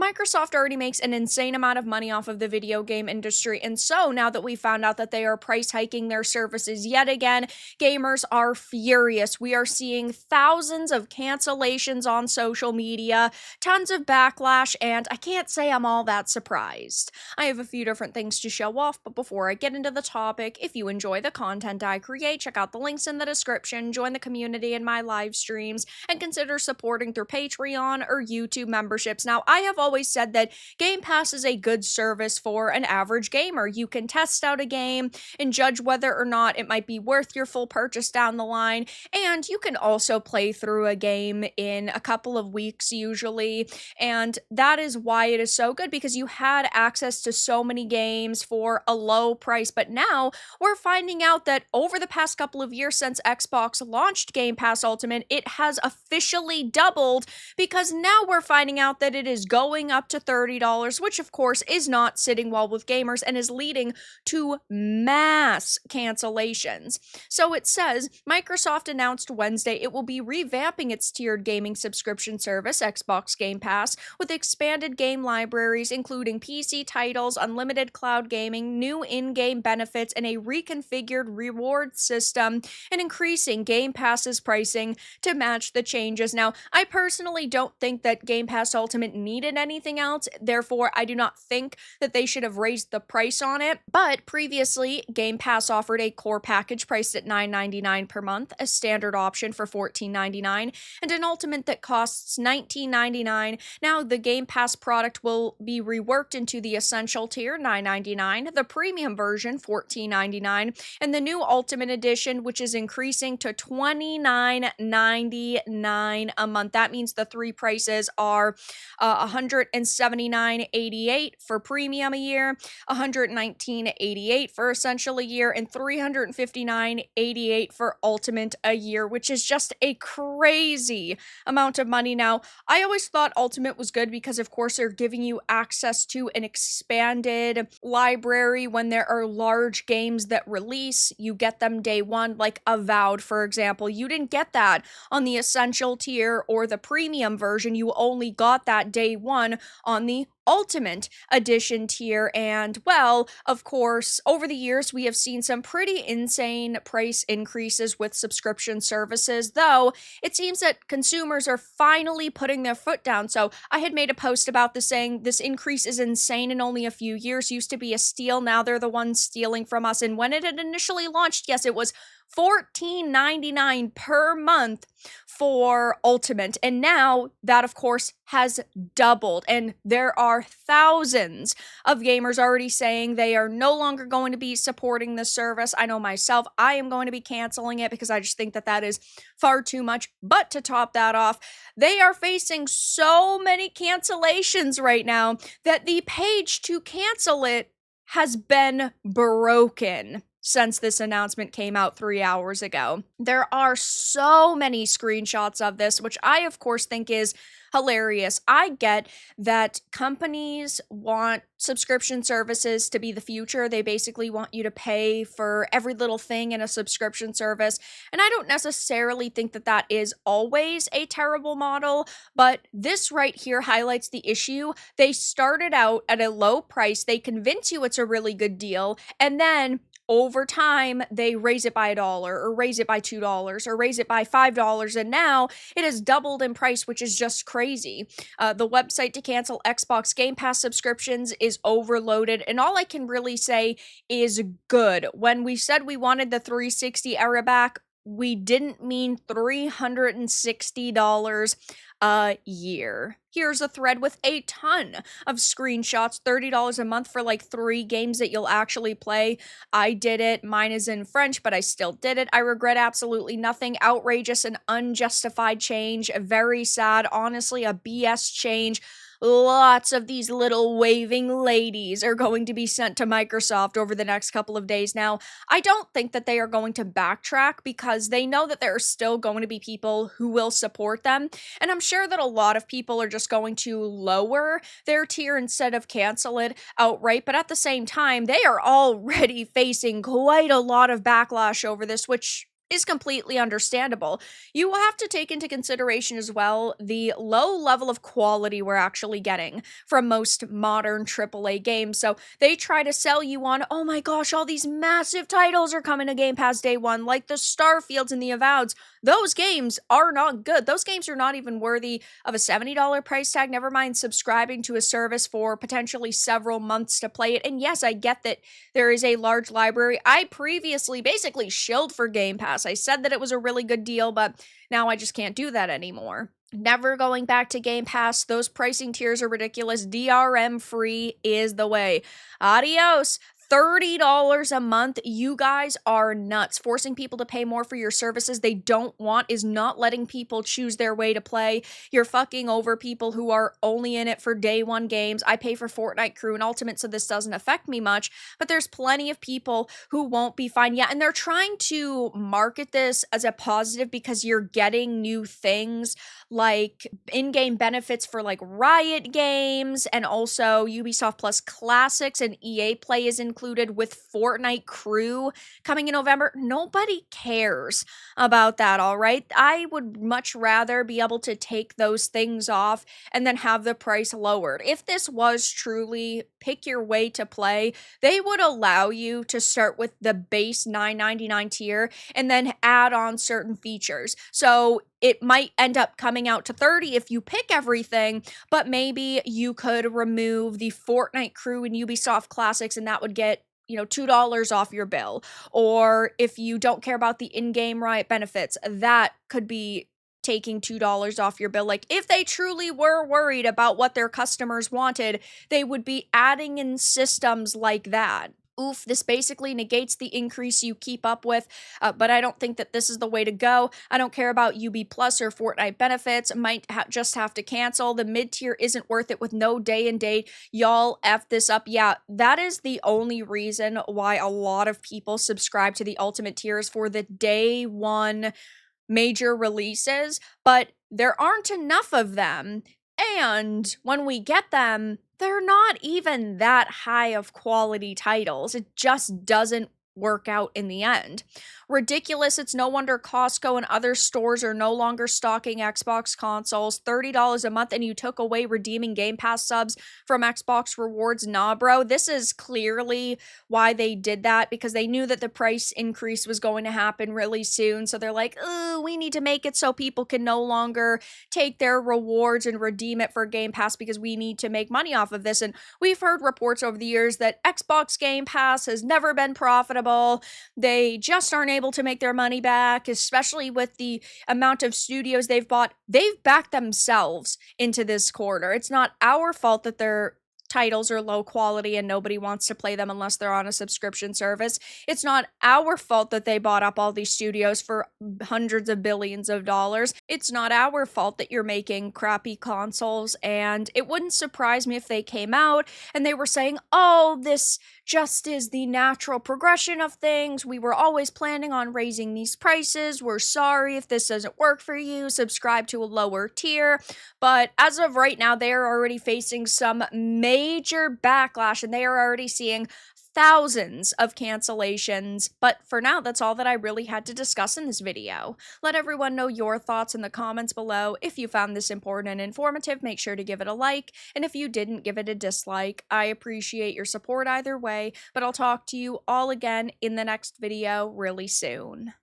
Microsoft already makes an insane amount of money off of the video game industry, and so now that we found out that they are price hiking their services yet again, gamers are furious. We are seeing thousands of cancellations on social media, tons of backlash, and I can't say I'm all that surprised. I have a few different things to show off, but before I get into the topic, if you enjoy the content I create, check out the links in the description, join the community in my live streams, and consider supporting through Patreon or YouTube memberships. Now, I have always said that Game Pass is a good service for an average gamer. You can test out a game and judge whether or not it might be worth your full purchase down the line, and you can also play through a game in a couple of weeks usually, and that is why it is so good, because you had access to so many games for a low price. But now we're finding out that over the past couple of years since Xbox launched Game Pass Ultimate, it has officially doubled, because now we're finding out that it is going up to $30, which of course is not sitting well with gamers and is leading to mass cancellations. So it says Microsoft announced Wednesday it will be revamping its tiered gaming subscription service, Xbox Game Pass, with expanded game libraries including PC titles, unlimited cloud gaming, new in-game benefits, and a reconfigured reward system, and increasing Game Pass's pricing to match the changes. Now, I personally don't think that Game Pass Ultimate needed anything else, therefore I do not think that they should have raised the price on it. But previously, Game Pass offered a core package priced at $9.99 per month, a standard option for $14.99, and an ultimate that costs $19.99. Now, the Game Pass product will be reworked into the essential tier, $9.99, the premium version, $14.99, and the new Ultimate Edition, which is increasing to $29.99 a month. That means the three prices are $179.88 for premium a year, $119.88 for essential a year, and $359.88 for ultimate a year, which is just a crazy amount of money. Now, I always thought ultimate was good because of course they're giving you access to an expanded library. When there are large games that release, you get them day one, like Avowed, for example. You didn't get that on the essential tier or the premium version. You only got that day one on the Ultimate Edition tier. And well, of course, over the years we have seen some pretty insane price increases with subscription services, though it seems that consumers are finally putting their foot down. So I had made a post about this saying this increase is insane in only a few years. Used to be a steal, now they're the ones stealing from us. And when it had initially launched, yes, it was $14.99 per month for Ultimate. And now that, of course, has doubled. And there are thousands of gamers already saying they are no longer going to be supporting this service. I know myself, I am going to be canceling it because I just think that that is far too much. But to top that off, they are facing so many cancellations right now that the page to cancel it has been broken since this announcement came out 3 hours ago. There are so many screenshots of this, which I, of course, think is hilarious. I get that companies want subscription services to be the future. They basically want you to pay for every little thing in a subscription service. And I don't necessarily think that that is always a terrible model, but this right here highlights the issue. They started out at a low price. They convince you it's a really good deal, and then over time, they raise it by $1 or raise it by $2 or raise it by $5, and now it has doubled in price, which is just crazy. The website to cancel Xbox Game Pass subscriptions is overloaded, and all I can really say is good. When we said we wanted the 360 era back, we didn't mean $360 a year. Here's a thread with a ton of screenshots, $30 a month for like 3 games that you'll actually play. I did it. Mine is in French, but I still did it. I regret absolutely nothing. Outrageous and unjustified change. Very sad. Honestly, a BS change. Lots of these little waving ladies are going to be sent to Microsoft over the next couple of days. Now, I don't think that they are going to backtrack because they know that there are still going to be people who will support them. And I'm sure that a lot of people are just going to lower their tier instead of cancel it outright. But at the same time, they are already facing quite a lot of backlash over this, which is completely understandable. You will have to take into consideration as well the low level of quality we're actually getting from most modern AAA games. So they try to sell you on, oh my gosh, all these massive titles are coming to Game Pass day one, like the Starfields and the Avoweds. Those games are not good. Those games are not even worthy of a $70 price tag, never mind subscribing to a service for potentially several months to play it. And yes, I get that there is a large library. I previously basically shilled for Game Pass. I said that it was a really good deal, but now I just can't do that anymore. Never going back to Game Pass. Those pricing tiers are ridiculous. DRM free is the way. Adios. $30 a month. You guys are nuts. Forcing people to pay more for your services they don't want is not letting people choose their way to play. You're fucking over people who are only in it for day one games. I pay for Fortnite Crew and Ultimate, so this doesn't affect me much, but there's plenty of people who won't be fine. Yeah, and they're trying to market this as a positive because you're getting new things like in-game benefits for like Riot games and also Ubisoft Plus Classics, and EA Play is included with Fortnite Crew coming in November. Nobody cares about that, all right? I would much rather be able to take those things off and then have the price lowered. If this was truly pick your way to play, they would allow you to start with the base $9.99 tier and then add on certain features. So it might end up coming out to $30 if you pick everything, but maybe you could remove the Fortnite Crew and Ubisoft Classics and that would get $2 off your bill. Or if you don't care about the in-game Riot benefits, that could be taking $2 off your bill. Like, if they truly were worried about what their customers wanted, they would be adding in systems like that. Oof, this basically negates the increase you keep up with, but I don't think that this is the way to go. I don't care about UB Plus or Fortnite benefits. Might just have to cancel. The mid-tier isn't worth it with no day and date. Y'all F this up. Yeah, that is the only reason why a lot of people subscribe to the Ultimate tiers for the day one major releases, but there aren't enough of them. And when we get them, they're not even that high of quality titles. It just doesn't work out in the end. Ridiculous. It's no wonder Costco and other stores are no longer stocking Xbox consoles. $30 a month and you took away redeeming Game Pass subs from Xbox Rewards. Nah, bro. This is clearly why they did that, because they knew that the price increase was going to happen really soon. So they're like, oh, we need to make it so people can no longer take their rewards and redeem it for Game Pass because we need to make money off of this. And we've heard reports over the years that Xbox Game Pass has never been profitable. They just aren't able to make their money back, especially with the amount of studios they've bought. They've backed themselves into this corner. It's not our fault that their titles are low quality and nobody wants to play them unless they're on a subscription service. It's not our fault that they bought up all these studios for hundreds of billions of dollars. It's not our fault that you're making crappy consoles, and it wouldn't surprise me if they came out and they were saying, oh, this just is the natural progression of things. We were always planning on raising these prices. We're sorry if this doesn't work for you. Subscribe to a lower tier. But as of right now, they are already facing some major backlash and they are already seeing thousands of cancellations. But for now, that's all that I really had to discuss in this video. Let everyone know your thoughts in the comments below. If you found this important and informative, make sure to give it a like. And if you didn't, give it a dislike. I appreciate your support either way, but I'll talk to you all again in the next video really soon.